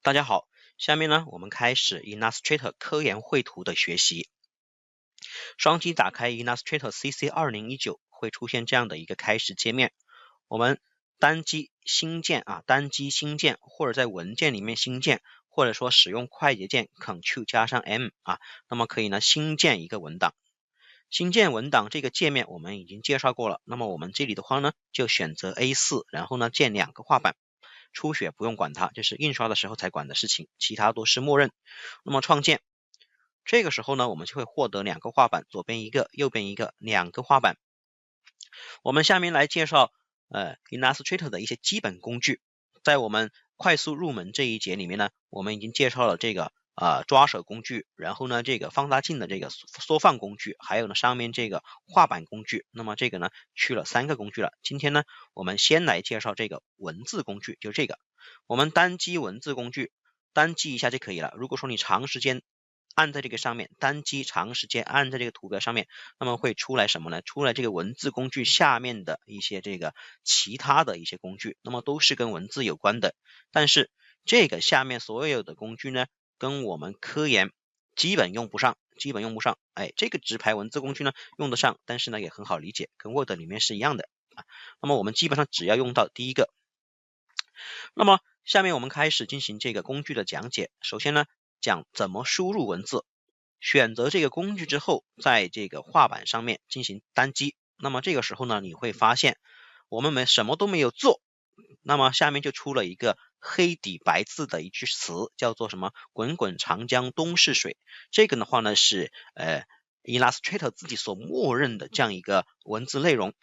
大家好，下面呢我们开始 Illustrator 科研绘图的学习。双击打开 Illustrator CC 2019，会出现这样的一个开始界面。我们单击新建单击新建，或者在文件里面新建，或者说使用快捷键 Ctrl 加上 M 那么可以呢新建一个文档。新建文档这个界面我们已经介绍过了，那么我们这里的话呢就选择 A4， 然后呢建2个画板。初学不用管它，这是印刷的时候才管的事情，其他都是默认。那么创建，这个时候呢，我们就会获得2个画板，左边一个，右边一个，2个画板。我们下面来介绍Illustrator 的一些基本工具。在我们快速入门这一节里面呢，我们已经介绍了这个抓手工具，然后呢这个放大镜的这个缩放工具，还有呢上面这个画板工具。那么这个呢去了3个工具了。今天呢我们先来介绍这个文字工具，就是这个。我们单击文字工具，单击一下就可以了。如果说你长时间按在这个上面，单击长时间按在这个图标上面，那么会出来什么呢？出来这个文字工具下面的一些这个其他的一些工具，那么都是跟文字有关的。但是这个下面所有的工具呢，跟我们科研基本用不上。这个直排文字工具呢用得上，但是呢也很好理解，跟 Word 里面是一样的那么我们基本上只要用到第一个。那么下面我们开始进行这个工具的讲解。首先呢讲怎么输入文字，选择这个工具之后，在这个画板上面进行单击。那么这个时候呢你会发现我们什么都没有做，那么下面就出了一个黑底白字的一句词，叫做什么滚滚长江东逝水。这个的话呢是Illustrator 自己所默认的这样一个文字内容。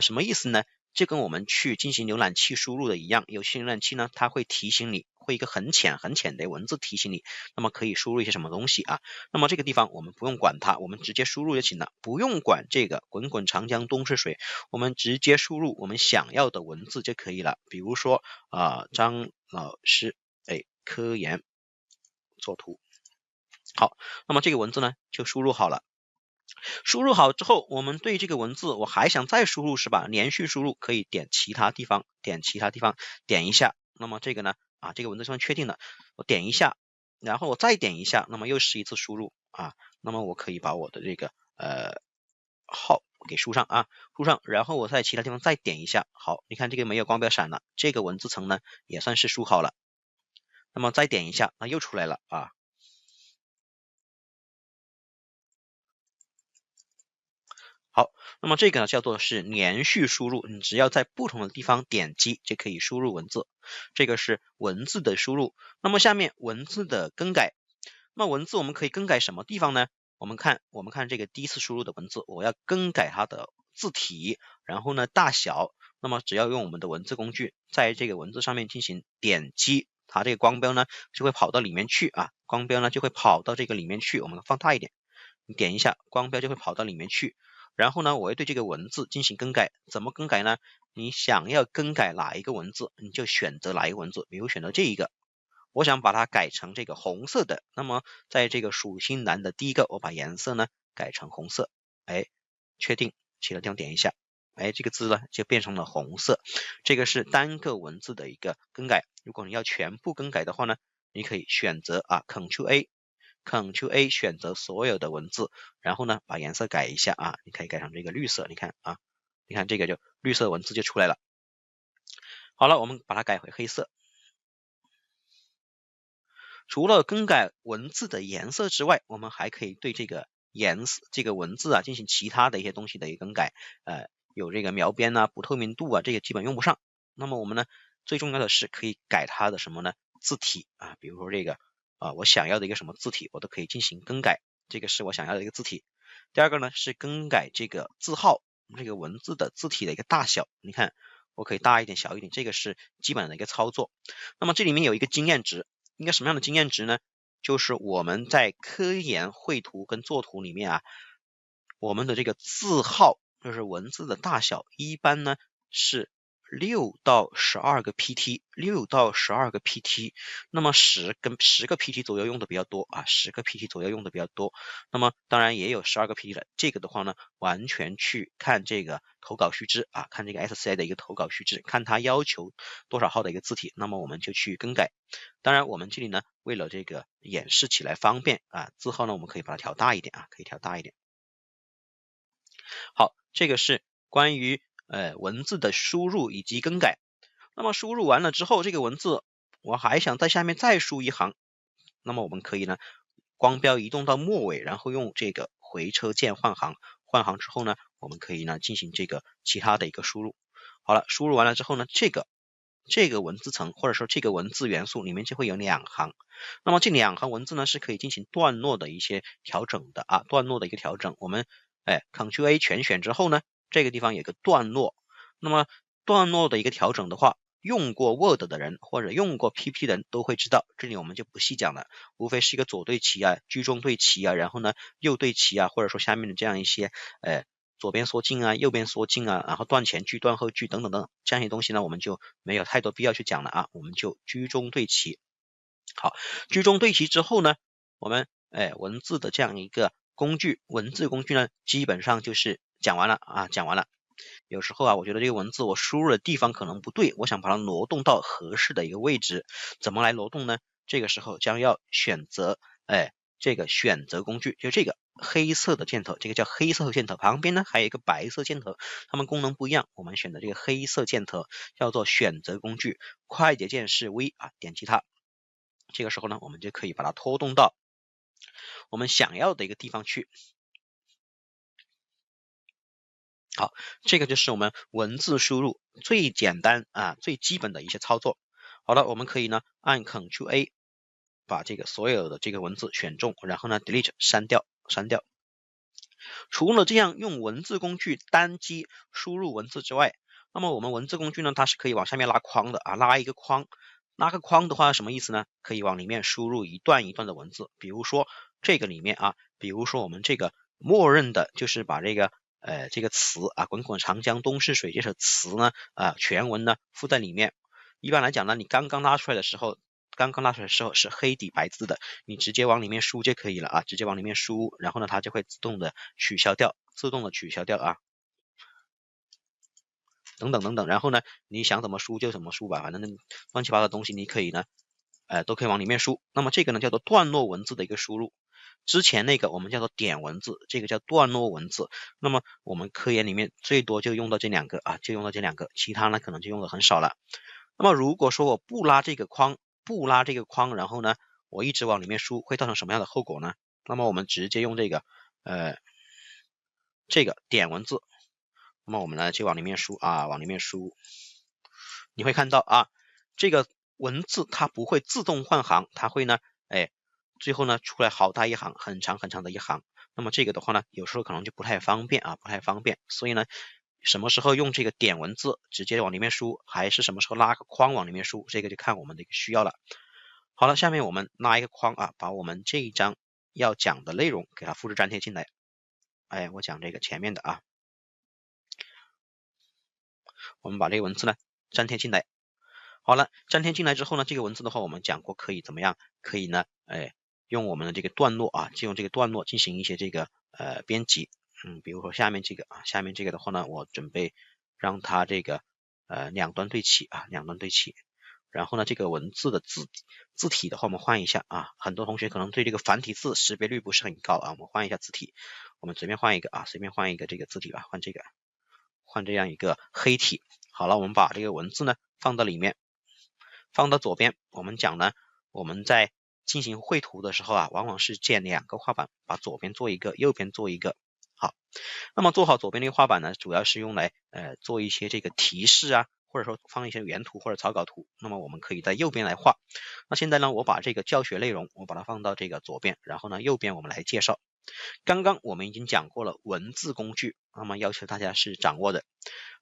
什么意思呢？这跟我们去进行浏览器输入的一样，有些浏览器呢它会提醒你，会一个很浅的文字提醒你，那么可以输入一些什么东西那么这个地方我们不用管它，我们直接输入就行了，不用管这个滚滚长江东逝水，我们直接输入我们想要的文字就可以了。比如说张老师科研作图。好，那么这个文字呢就输入好了。输入好之后，我们对这个文字我还想再输入是吧？连续输入可以点其他地方，点一下。那么这个呢这个文字上确定了，我点一下，然后我再点一下，那么又是一次输入那么我可以把我的这个号给输上然后我在其他地方再点一下。好，你看这个没有光标闪了，这个文字层呢也算是输好了。那么再点一下，那又出来了好，那么这个呢叫做是连续输入，你只要在不同的地方点击就可以输入文字，这个是文字的输入。那么下面文字的更改，那么文字我们可以更改什么地方呢？我们看这个第一次输入的文字，我要更改它的字体，然后呢大小，那么只要用我们的文字工具，在这个文字上面进行点击，它这个光标呢就会跑到里面去光标呢就会跑到这个里面去。我们放大一点，你点一下，光标就会跑到里面去。然后呢我会对这个文字进行更改，怎么更改呢？你想要更改哪一个文字，你就选择哪一个文字，比如选择这一个，我想把它改成这个红色的，那么在这个属性栏的第一个，我把颜色呢改成红色，确定，其他地方点一下，这个字呢就变成了红色。这个是单个文字的一个更改。如果你要全部更改的话呢，你可以选择Ctrl A 选择所有的文字，然后呢把颜色改一下你可以改成这个绿色，你看这个就绿色文字就出来了。好了，我们把它改回黑色。除了更改文字的颜色之外，我们还可以对这个这个文字进行其他的一些东西的一个更改。有这个描边不透明度这个基本用不上。那么我们呢最重要的是可以改它的什么呢？字体比如说这个我想要的一个什么字体，我都可以进行更改，这个是我想要的一个字体。第二个呢是更改这个字号，这个文字的字体的一个大小，你看我可以大一点小一点，这个是基本的一个操作。那么这里面有一个经验值，应该什么样的经验值呢？就是我们在科研绘图跟作图里面我们的这个字号就是文字的大小一般呢是6到12个 PT，6到12个 PT，那么10个 PT 左右用的比较多啊，10个 PT 左右用的比较多。那么当然也有12个 PT 的，这个的话呢，完全去看这个投稿须知啊，看这个 SCI 的一个投稿须知，看它要求多少号的一个字体，那么我们就去更改。当然我们这里呢，为了这个演示起来方便啊，字号呢我们可以把它调大一点啊，可以调大一点。好，这个是关于文字的输入以及更改。那么输入完了之后，这个文字我还想在下面再输一行，那么我们可以呢光标移动到末尾，然后用这个回车键换行，换行之后呢，我们可以呢进行这个其他的一个输入。好了，输入完了之后呢，这个文字层或者说这个文字元素里面就会有2行，那么这2行文字呢是可以进行段落的一些调整的啊，段落的一个调整。我们Ctrl A 全选之后呢，这个地方有个段落，那么段落的一个调整的话，用过 Word 的人或者用过 PP 的人都会知道，这里我们就不细讲了，无非是一个左对齐啊，居中对齐啊，然后呢右对齐啊，或者说下面的这样一些左边缩进啊，右边缩进啊，然后断前句、断后句等等等这样一些东西呢，我们就没有太多必要去讲了啊，我们就居中对齐。好，居中对齐之后呢，我们文字的这样一个工具，文字工具呢，基本上就是讲完了啊，讲完了。有时候啊，我觉得这个文字我输入的地方可能不对，我想把它挪动到合适的一个位置，怎么来挪动呢？这个时候将要选择这个选择工具，就这个黑色的箭头，这个叫黑色箭头，旁边呢还有一个白色箭头，它们功能不一样，我们选择这个黑色箭头叫做选择工具，快捷键是 V 啊，点击它，这个时候呢，我们就可以把它拖动到我们想要的一个地方去。好，这个就是我们文字输入最简单啊、最基本的一些操作。好了，我们可以呢按 Ctrl A 把这个所有的这个文字选中，然后呢 Delete 删掉。除了这样用文字工具单击输入文字之外，那么我们文字工具呢，它是可以往下面拉框的啊，拉一个框。拉个框的话什么意思呢？可以往里面输入一段一段的文字，比如说这个里面啊，比如说我们这个默认的就是把这个这个词啊，滚滚长江东逝水这首词呢全文呢附在里面。一般来讲呢，你刚刚拉出来的时候是黑底白字的，你直接往里面输就可以了啊，直接往里面输，然后呢它就会自动的取消掉啊。等等等等，然后呢，你想怎么输就怎么输吧，反正乱七八糟的东西你可以呢，都可以往里面输。那么这个呢叫做段落文字的一个输入，之前那个我们叫做点文字，这个叫段落文字。那么我们科研里面最多就用到这2个啊，就用到这2个，其他呢可能就用的很少了。那么如果说我不拉这个框，然后呢，我一直往里面输，会造成什么样的后果呢？那么我们直接用这个这个点文字。那么我们呢就往里面输啊，往里面输，你会看到啊，这个文字它不会自动换行，它会呢，最后呢出来好大一行，很长很长的一行。那么这个的话呢，有时候可能就不太方便啊，不太方便。所以呢，什么时候用这个点文字直接往里面输，还是什么时候拉个框往里面输，这个就看我们的一个需要了。好了，下面我们拉一个框啊，把我们这一章要讲的内容给它复制粘贴进来。我讲这个前面的啊。我们把这个文字呢粘贴进来。好了，粘贴进来之后呢，这个文字的话我们讲过可以怎么样？可以呢，用我们的这个段落啊，就用这个段落进行一些这个编辑。比如说下面这个啊，下面这个的话呢，我准备让它这个两端对齐啊，两端对齐。然后呢，这个文字的字体的话，我们换一下啊。很多同学可能对这个繁体字识别率不是很高啊，我们换一下字体，我们随便换一个啊，随便换一个这个字体吧，换这个。换这样一个黑体。好了，我们把这个文字呢放到里面，放到左边。我们讲呢，我们在进行绘图的时候啊，往往是建2个画板，把左边做一个，右边做一个。好，那么做好左边这个画板呢，主要是用来做一些这个提示啊，或者说放一些原图或者草稿图。那么我们可以在右边来画。那现在呢，我把这个教学内容我把它放到这个左边，然后呢右边我们来介绍。刚刚我们已经讲过了文字工具，那么要求大家是掌握的。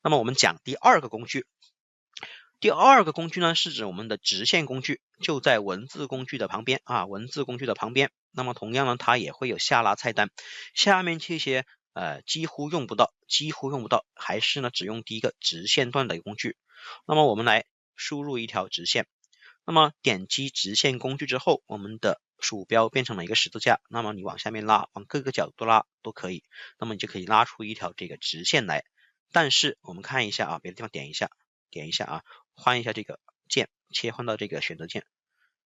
那么我们讲第2个工具，第2个工具呢是指我们的直线工具，就在文字工具的旁边啊，文字工具的旁边。那么同样呢，它也会有下拉菜单，下面这些几乎用不到，还是呢只用第一个直线段的一个工具。那么我们来输入一条直线，那么点击直线工具之后，我们的鼠标变成了一个十字架，那么你往下面拉，往各个角度拉都可以，那么你就可以拉出一条这个直线来。但是我们看一下啊，别的地方点一下啊，换一下这个键，切换到这个选择键，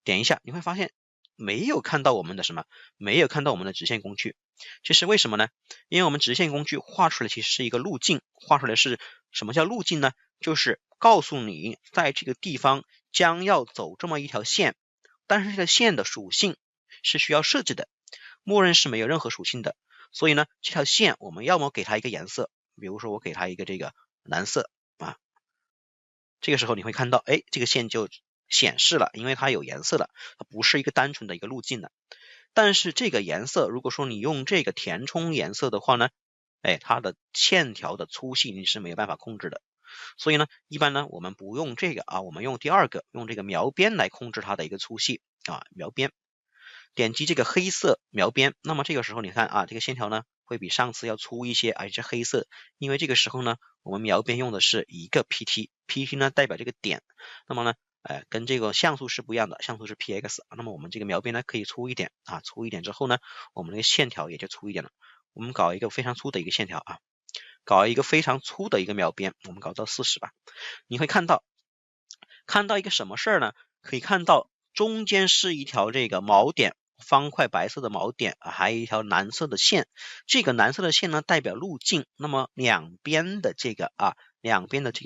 点一下，你会发现没有看到我们的什么，没有看到我们的直线工具。这是为什么呢？因为我们直线工具画出来其实是一个路径，画出来是什么叫路径呢？就是告诉你在这个地方将要走这么一条线，但是这个线的属性是需要设置的，默认是没有任何属性的。所以呢，这条线我们要么给它一个颜色，比如说我给它一个这个蓝色啊，这个时候你会看到，哎，这个线就显示了，因为它有颜色了，它不是一个单纯的一个路径的。但是这个颜色，如果说你用这个填充颜色的话呢，哎，它的线条的粗细你是没有办法控制的。所以呢，一般呢我们不用这个啊，我们用第二个，用这个描边来控制它的一个粗细啊，描边。点击这个黑色描边，那么这个时候你看啊，这个线条呢会比上次要粗一些，而且是黑色，因为这个时候呢，我们描边用的是一个 PT 呢代表这个点，那么呢，跟这个像素是不一样的，像素是 px， 那么我们这个描边呢可以粗一点啊，粗一点之后呢，我们的线条也就粗一点了。我们搞一个非常粗的一个线条啊，搞一个非常粗的一个描边，我们搞到40吧，你会看到一个什么事儿呢？可以看到中间是一条这个锚点，方块白色的锚点，还有一条蓝色的线。这个蓝色的线呢代表路径，那么两边的这个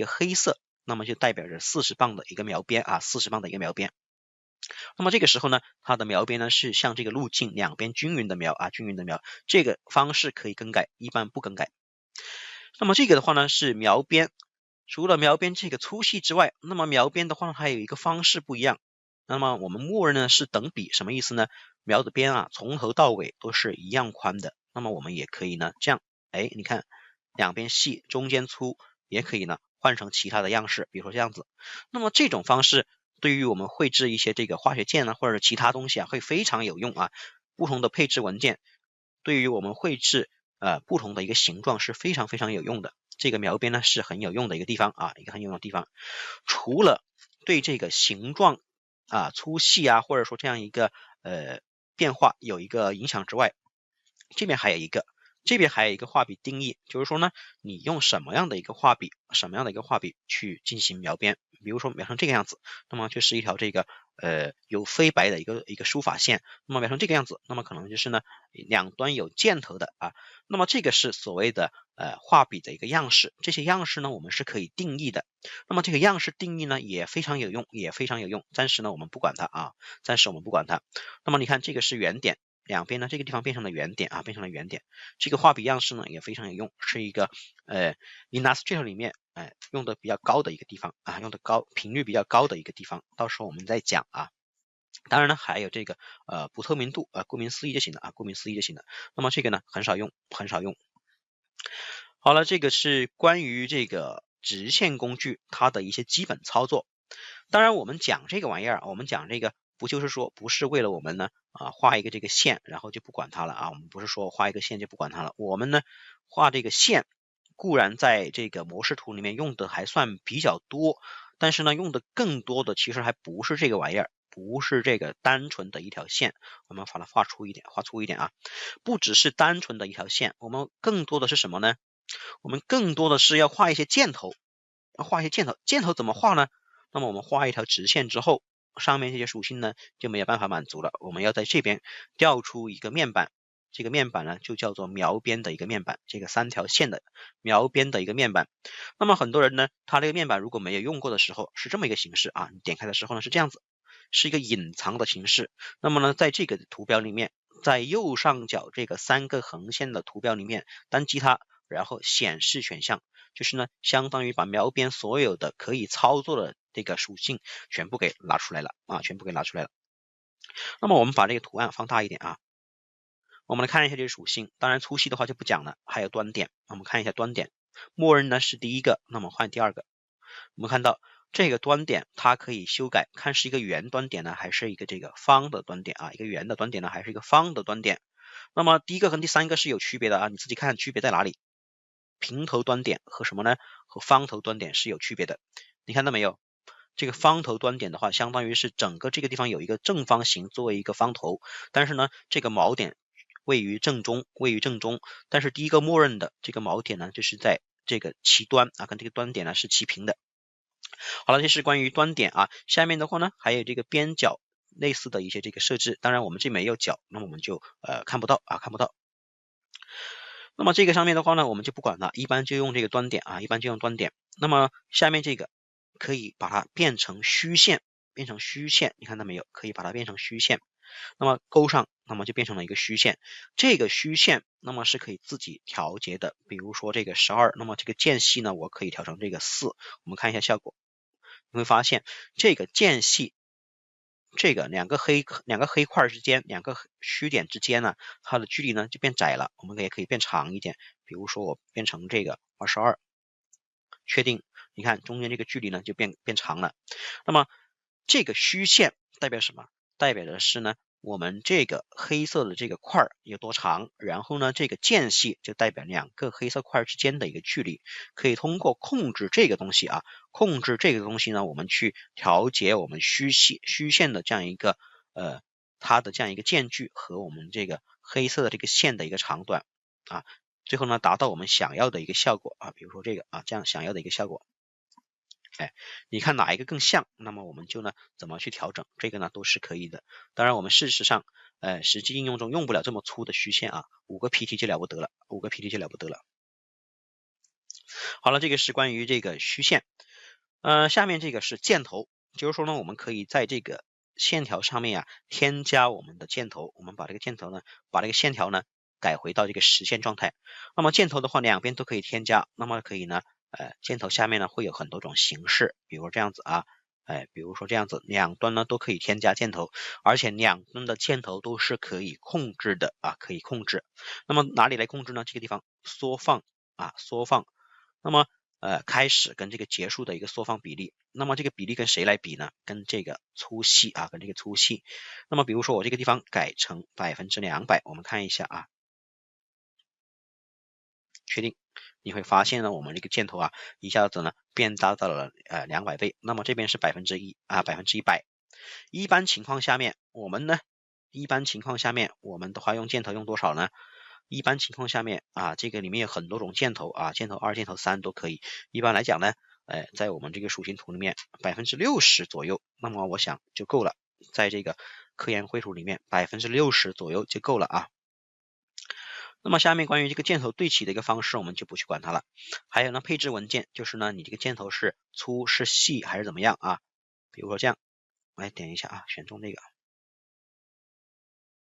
黑色，那么就代表着40磅的一个描边啊，40磅的一个描边。那么这个时候呢，它的描边呢是向这个路径两边均匀的描啊，均匀的描。这个方式可以更改，一般不更改。那么这个的话呢是描边。除了描边这个粗细之外，那么描边的话呢还有一个方式不一样。那么我们默认呢是等比，什么意思呢？描的边啊从头到尾都是一样宽的。那么我们也可以呢这样，哎，你看两边细，中间粗，也可以呢换成其他的样式，比如说这样子。那么这种方式对于我们绘制一些这个化学键啊或者其他东西啊会非常有用啊。不同的配置文件对于我们绘制不同的一个形状是非常非常有用的。这个描边呢是很有用的一个地方啊，一个很有用的地方。除了对这个形状啊、粗细啊，或者说这样一个变化有一个影响之外，这边还有一个画笔定义，就是说呢，你用什么样的一个画笔去进行描边，比如说描成这个样子，那么就是一条这个有飞白的一个书法线，那么描成这个样子，那么可能就是呢两端有箭头的啊，那么这个是所谓的画笔的一个样式，这些样式呢我们是可以定义的，那么这个样式定义呢也非常有用，暂时呢我们不管它啊，那么你看这个是圆点。两边呢，这个地方变成了圆点啊，这个画笔样式呢也非常有用，是一个Illustrator 里面用的比较高的一个地方啊，频率比较高的一个地方，到时候我们再讲啊。当然呢，还有这个不透明度顾名思义就行了啊，那么这个呢很少用。好了，这个是关于这个直线工具它的一些基本操作。当然我们讲这个玩意儿，我们讲这个不就是说不是为了我们呢画一个这个线然后就不管它了啊，我们不是说画一个线就不管它了，我们呢画这个线固然在这个模式图里面用的还算比较多，但是呢用的更多的其实还不是这个玩意儿，不是这个单纯的一条线，我们把它画粗一点啊，不只是单纯的一条线，我们更多的是什么呢？我们更多的是要画一些箭头，箭头怎么画呢？那么我们画一条直线之后，上面这些属性呢就没有办法满足了，我们要在这边调出一个面板，这个面板呢就叫做描边的一个面板，这个3条线的描边的一个面板。那么很多人呢，他这个面板如果没有用过的时候是这么一个形式啊，你点开的时候呢是这样子，是一个隐藏的形式。那么呢，在这个图标里面，在右上角这个3个横线的图标里面单击它，然后显示选项，就是呢相当于把描边所有的可以操作的这个属性全部给拿出来了啊，那么我们把这个图案放大一点啊，我们来看一下这些属性，当然粗细的话就不讲了，还有端点，我们看一下端点，默认呢是第一个，那么换第二个，我们看到这个端点它可以修改，看是一个圆端点呢还是一个这个方的端点啊，一个圆的端点呢还是一个方的端点。那么第一个和第三个是有区别的啊，你自己看区别在哪里。平头端点和什么呢？和方头端点是有区别的。你看到没有？这个方头端点的话，相当于是整个这个地方有一个正方形作为一个方头，但是呢，这个锚点位于正中，但是第一个默认的这个锚点呢，就是在这个其端啊，跟这个端点呢是齐平的。好了，这是关于端点啊。下面的话呢，还有这个边角类似的一些这个设置，当然我们这没有角，那么我们就看不到。那么这个上面的话呢，我们就不管了，一般就用这个端点啊，那么下面这个可以把它变成虚线，你看到没有？可以把它变成虚线。那么勾上，那么就变成了一个虚线。这个虚线，那么是可以自己调节的。比如说这个12，那么这个间隙呢，我可以调成这个4。我们看一下效果，你会发现这个间隙，这个两个黑块之间，两个虚点之间呢，它的距离呢就变窄了。我们也可以变长一点，比如说我变成这个22，确定，你看中间这个距离呢就变长了。那么这个虚线代表什么？代表的是呢，我们这个黑色的这个块有多长，然后呢，这个间隙就代表两个黑色块之间的一个距离。可以通过控制这个东西啊，呢，我们去调节我们虚线的这样一个它的这样一个间距和我们这个黑色的这个线的一个长短啊，最后呢达到我们想要的一个效果啊，比如说这个啊，这样想要的一个效果。你看哪一个更像，那么我们就呢怎么去调整，这个呢都是可以的。当然我们事实上实际应用中用不了这么粗的虚线啊，5个 PT 就了不得了。好了，这个是关于这个虚线。下面这个是箭头，就是说呢，我们可以在这个线条上面添加我们的箭头，我们把这个箭头呢，把这个线条呢改回到这个实线状态。那么箭头的话，两边都可以添加，那么可以呢，箭头下面呢会有很多种形式，比如这样子啊，比如说这样子，两端呢都可以添加箭头，而且两端的箭头都是可以控制的啊，可以控制。那么哪里来控制呢？这个地方缩放。那么开始跟这个结束的一个缩放比例，那么这个比例跟谁来比呢？跟这个粗细啊，那么比如说我这个地方改成200%，我们看一下啊，确定，你会发现呢，我们这个箭头啊，一下子呢变大到了200倍，那么这边是100%啊，100%。一般情况下面，我们的话用箭头用多少呢？一般情况下面啊，这个里面有很多种箭头啊，箭头2、箭头3都可以。一般来讲呢，在我们这个属性图里面60%左右，那么我想就够了。在这个科研绘图里面60%左右就够了啊。那么下面关于这个箭头对齐的一个方式，我们就不去管它了。还有呢，配置文件就是呢，你这个箭头是粗是细还是怎么样啊？比如说这样，来点一下啊，选中这个，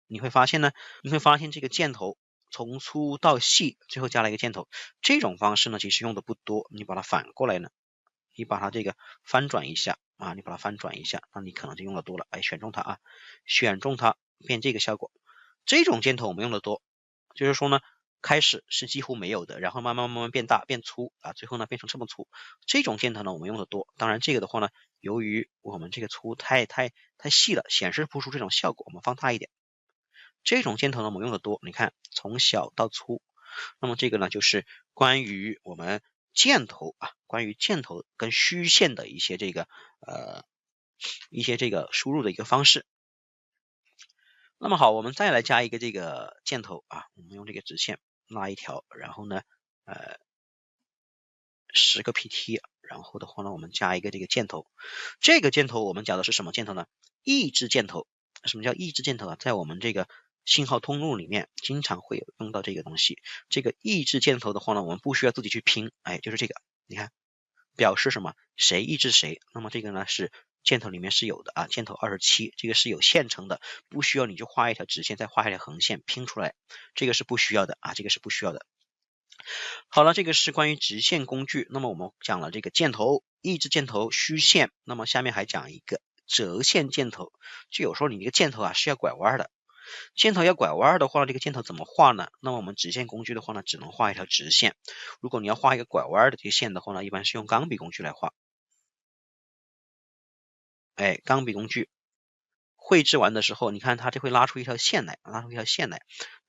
你会发现这个箭头从粗到细，最后加了一个箭头，这种方式呢其实用的不多。你把它反过来呢，你把它这个翻转一下啊，那你可能就用的多了。选中它啊，变这个效果。这种箭头我们用的多，就是说呢，开始是几乎没有的，然后慢慢变大变粗啊，最后呢变成这么粗。这种箭头呢我们用的多。当然这个的话呢，由于我们这个粗太细了，显示不出这种效果，我们放大一点。这种箭头呢我们用的多，你看从小到粗。那么这个呢就是关于我们箭头跟虚线的一些这个输入的一个方式。那么好，我们再来加一个这个箭头啊，我们用这个直线拉一条，然后呢10个 PT， 然后的话呢我们加一个这个箭头。这个箭头我们讲的是什么箭头呢？抑制箭头。什么叫抑制箭头啊？在我们这个信号通路里面经常会有用到这个东西。这个抑制箭头的话呢，我们不需要自己去拼，就是这个，你看表示什么？谁抑制谁。那么这个呢是箭头里面是有的啊，箭头27，这个是有现成的，不需要你就画一条直线，再画一条横线拼出来，这个是不需要的啊，好了，这个是关于直线工具。那么我们讲了这个箭头、抑制箭头、虚线，那么下面还讲一个折线箭头。就有时候你这个箭头啊是要拐弯的，箭头要拐弯的话，这个箭头怎么画呢？那么我们直线工具的话呢，只能画一条直线。如果你要画一个拐弯的这个线的话呢，一般是用钢笔工具来画。钢笔工具绘制完的时候，你看它就会拉出一条线来。那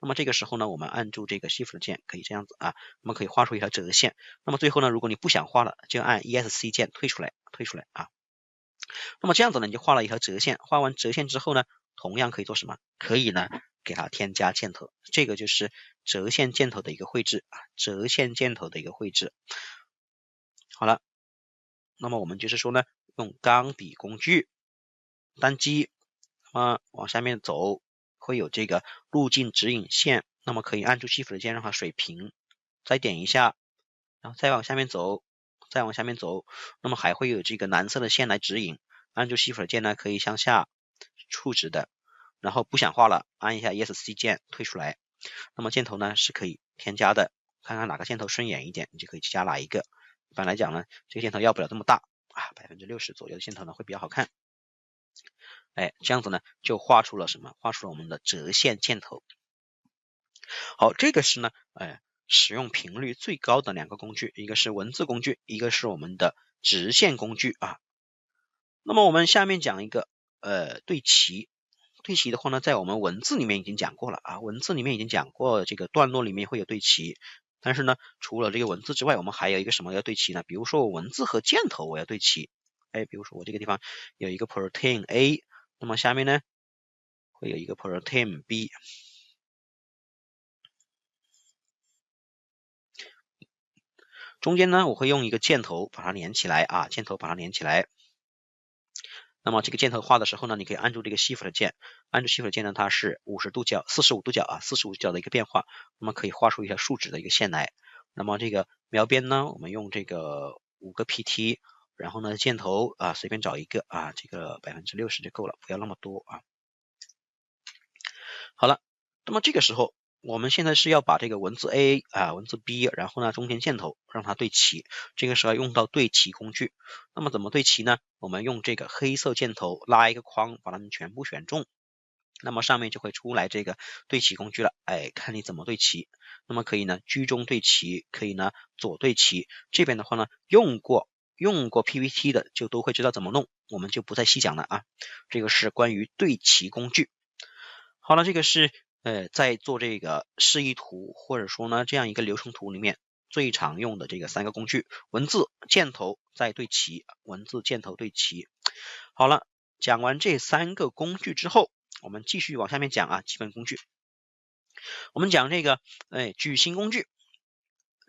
么这个时候呢，我们按住这个 Shift 键，可以这样子啊，我们可以画出一条折线。那么最后呢，如果你不想画了，就按 ESC 键退出来推出来啊。那么这样子呢，你就画了一条折线，画完折线之后呢，同样可以做什么？可以呢给它添加箭头，这个就是折线箭头的一个绘制啊，折线箭头的一个绘制。好了，那么我们就是说呢，用钢笔工具单击，往下面走，会有这个路径指引线，那么可以按住 Shift 的键让它水平，再点一下，然后再往下面走，再往下面走，那么还会有这个蓝色的线来指引，按住 Shift 键呢可以向下触直的，然后不想画了，按一下 ESC 键退出来，那么箭头呢是可以添加的，看看哪个箭头顺眼一点，你就可以加哪一个。一般来讲呢，这个箭头要不了这么大啊，60%左右的箭头呢会比较好看。这样子呢就画出了什么？画出了我们的折线箭头。好，这个是呢，使用频率最高的两个工具，一个是文字工具，一个是我们的直线工具啊。那么我们下面讲一个对齐。对齐的话呢，在我们文字里面已经讲过了啊，文字里面已经讲过，这个段落里面会有对齐。但是呢，除了这个文字之外，我们还有一个什么要对齐呢？比如说我文字和箭头我要对齐。比如说我这个地方有一个 protein A， 那么下面呢会有一个 protein B。中间呢我会用一个箭头把它连起来啊，箭头把它连起来。那么这个箭头画的时候呢，你可以按住这个 Shift 键，按住 Shift 键呢，它是50度角、45度角啊，45度角的一个变化，那么可以画出一条竖直的一个线来。那么这个描边呢，我们用这个5个 PT， 然后呢箭头啊随便找一个啊，这个60%就够了，不要那么多啊。好了，那么这个时候我们现在是要把这个文字 A 啊、文字 B， 然后呢中间箭头让它对齐，这个时候要用到对齐工具。那么怎么对齐呢？我们用这个黑色箭头拉一个框，把它们全部选中，那么上面就会出来这个对齐工具了。看你怎么对齐。那么可以呢居中对齐，可以呢左对齐。这边的话呢用过 PPT 的就都会知道怎么弄，我们就不再细讲了啊。这个是关于对齐工具。好了，这个是在做这个示意图或者说呢这样一个流程图里面最常用的这个3个工具，文字、箭头再对齐，文字、箭头对齐。好了，讲完这3个工具之后，我们继续往下面讲啊，基本工具。我们讲这个矩形工具。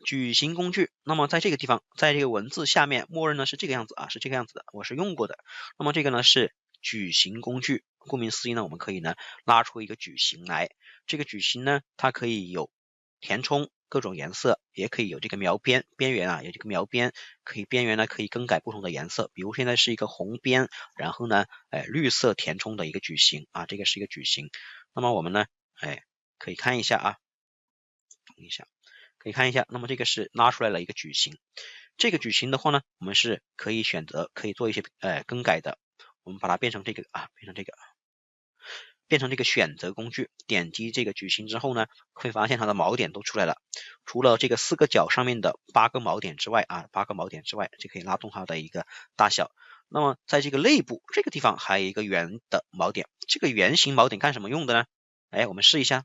矩形工具，那么在这个地方，在这个文字下面，默认呢是这个样子啊，是这个样子的，我是用过的。那么这个呢是矩形工具，顾名思义呢，我们可以呢拉出一个矩形来。这个矩形呢，它可以有填充各种颜色，也可以有这个描边缘啊，有这个描边，可以边缘呢可以更改不同的颜色。比如现在是一个红边，然后呢绿色填充的一个矩形啊，这个是一个矩形。那么我们呢可以看一下啊，等一下。可以看一下，那么这个是拉出来了一个矩形。这个矩形的话呢，我们是可以选择，可以做一些更改的。我们把它变成这个啊，变成这个选择工具。点击这个矩形之后呢，会发现它的锚点都出来了。除了这个4个角上面的8个锚点之外啊，8个锚点之外，就可以拉动它的一个大小。那么在这个内部这个地方还有一个圆的锚点，这个圆形锚点干什么用的呢？我们试一下。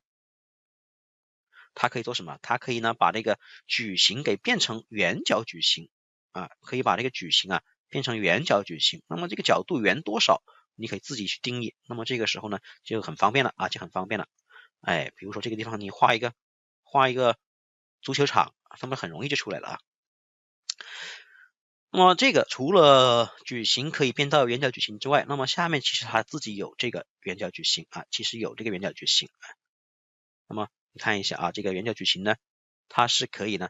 它可以做什么？它可以呢把这个矩形给变成圆角矩形啊，可以把这个矩形啊变成圆角矩形。那么这个角度圆多少，你可以自己去定义。那么这个时候呢就很方便了啊，就很方便了。比如说这个地方你画一个足球场，那么很容易就出来了啊。那么这个除了矩形可以变到圆角矩形之外，那么下面其实它自己有这个圆角矩形啊，其实有这个圆角矩形。那么你看一下啊，这个圆角矩形呢，它是可以呢，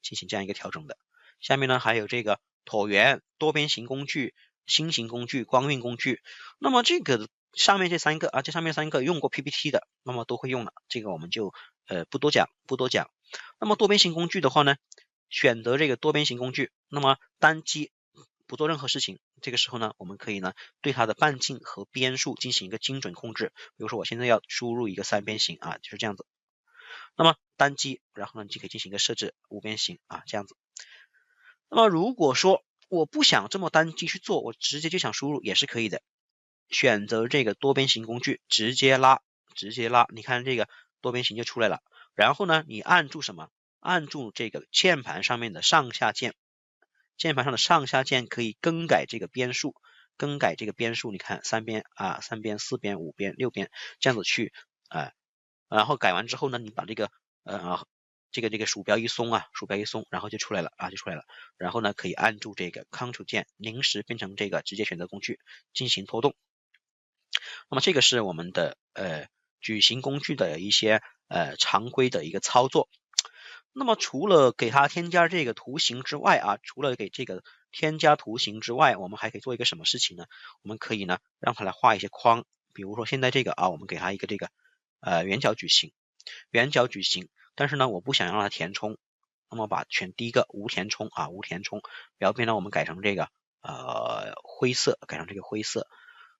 进行这样一个调整的。下面呢还有这个椭圆、多边形工具、星形工具、光晕工具。那么这个上面这3个啊，这上面3个用过 PPT 的，那么都会用了，这个我们就不多讲。那么多边形工具的话呢，选择这个多边形工具，那么单击不做任何事情，这个时候呢，我们可以呢对它的半径和边数进行一个精准控制。比如说我现在要输入一个3边形啊，就是这样子。那么单击，然后呢，你就可以进行一个设置5边形啊，这样子。那么如果说我不想这么单击去做，我直接就想输入也是可以的。选择这个多边形工具，直接拉，你看这个多边形就出来了。然后呢，你按住什么？按住这个键盘上面的上下键，键盘上的上下键可以更改这个边数，你看3边啊、3边、4边、5边、6边这样子去然后改完之后呢，你把这个这个鼠标一松然后就出来了，然后呢可以按住这个 Ctrl 键，临时变成这个直接选择工具进行拖动。那么这个是我们的矩形工具的一些常规的一个操作。那么除了给它添加这个图形之外我们还可以做一个什么事情呢？我们可以呢让它来画一些框，比如说现在这个我们给它一个这个圆角矩形，但是呢我不想让它填充，那么选第一个无填充，标边呢我们改成这个灰色，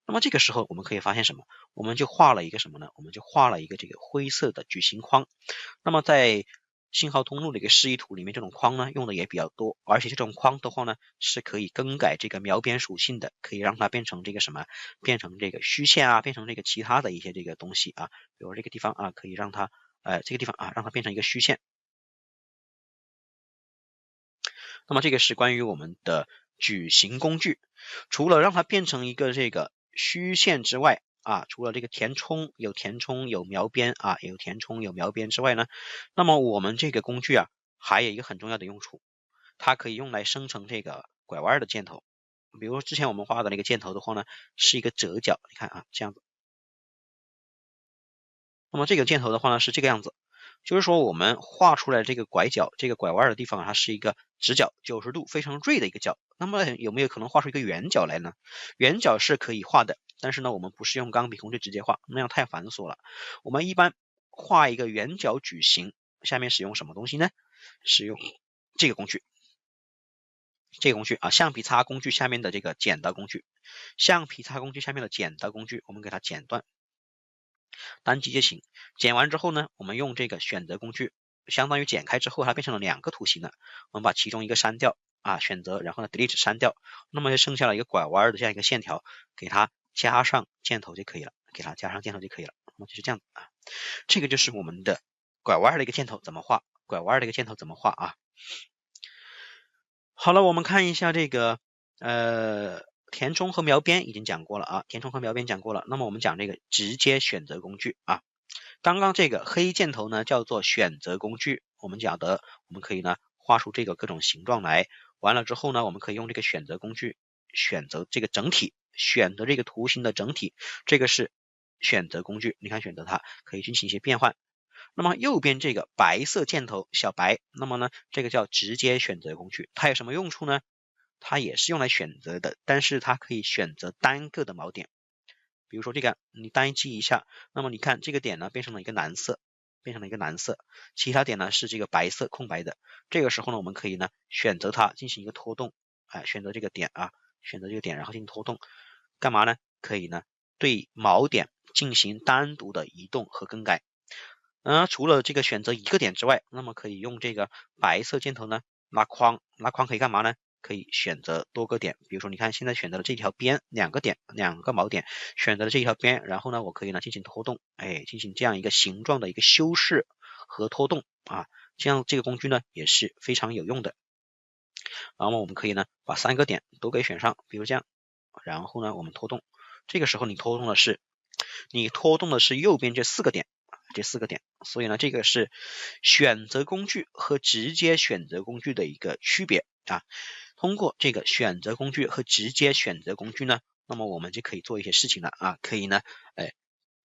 那么这个时候我们可以发现什么？我们就画了一个什么呢？我们就画了一个这个灰色的矩形框。那么在信号通路的一个示意图里面，这种框呢用的也比较多，而且这种框的话呢是可以更改这个描边属性的，可以让它变成这个什么？变成这个虚线变成这个其他的一些这个东西比如这个地方可以让它这个地方让它变成一个虚线。那么这个是关于我们的矩形工具，除了让它变成一个这个虚线之外除了这个有填充有描边之外呢，那么我们这个工具还有一个很重要的用处，它可以用来生成这个拐弯的箭头。比如说之前我们画的那个箭头的话呢，是一个折角，你看这样子。那么这个箭头的话呢是这个样子，就是说我们画出来这个拐角，这个拐弯的地方它是一个直角90度非常锐的一个角。那么有没有可能画出一个圆角来呢？圆角是可以画的，但是呢我们不是用钢笔工具直接画，那样太繁琐了。我们一般画一个圆角矩形，下面使用什么东西呢？使用这个工具，橡皮擦工具下面的这个剪刀工具，我们给它剪断，单击就行。剪完之后呢，我们用这个选择工具，相当于剪开之后它变成了2个图形了，我们把其中一个删掉选择，然后呢 delete 删掉，那么就剩下了一个拐弯的这样一个线条，给它加上箭头就可以了，那么就是这样这个就是我们的拐弯的一个箭头怎么画，好了，我们看一下这个填充和描边已经讲过了那么我们讲这个直接选择工具刚刚这个黑箭头呢叫做选择工具，我们讲的我们可以呢画出这个各种形状来，完了之后呢我们可以用这个选择工具选择这个整体，选择这个图形的整体，这个是选择工具，你看选择它可以进行一些变换。那么右边这个白色箭头小白，那么呢这个叫直接选择工具，它有什么用处呢？它也是用来选择的，但是它可以选择单个的锚点。比如说这个你单击一下，那么你看这个点呢变成了一个蓝色，其他点呢是这个白色空白的。这个时候呢我们可以呢选择它进行一个拖动选择这个点然后进行拖动，干嘛呢？可以呢对锚点进行单独的移动和更改。除了这个选择一个点之外，那么可以用这个白色箭头呢拉框可以干嘛呢？可以选择多个点，比如说你看现在选择了这条边2个锚点，选择了这条边，然后呢我可以呢进行拖动，进行这样一个形状的一个修饰和拖动这样这个工具呢也是非常有用的。然后我们可以呢把3个点都给选上，比如这样，然后呢我们拖动，这个时候你拖动的是右边这4个点，所以呢这个是选择工具和直接选择工具的一个区别通过这个选择工具和直接选择工具呢，那么我们就可以做一些事情了可以呢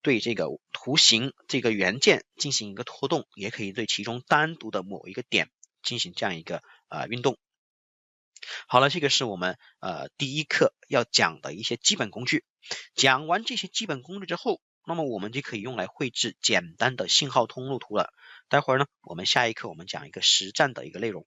对这个图形这个元件进行一个拖动，也可以对其中单独的某一个点进行这样一个运动。好了，这个是我们第一课要讲的一些基本工具。讲完这些基本工具之后，那么我们就可以用来绘制简单的信号通路图了。待会儿呢，我们下一课我们讲一个实战的一个内容。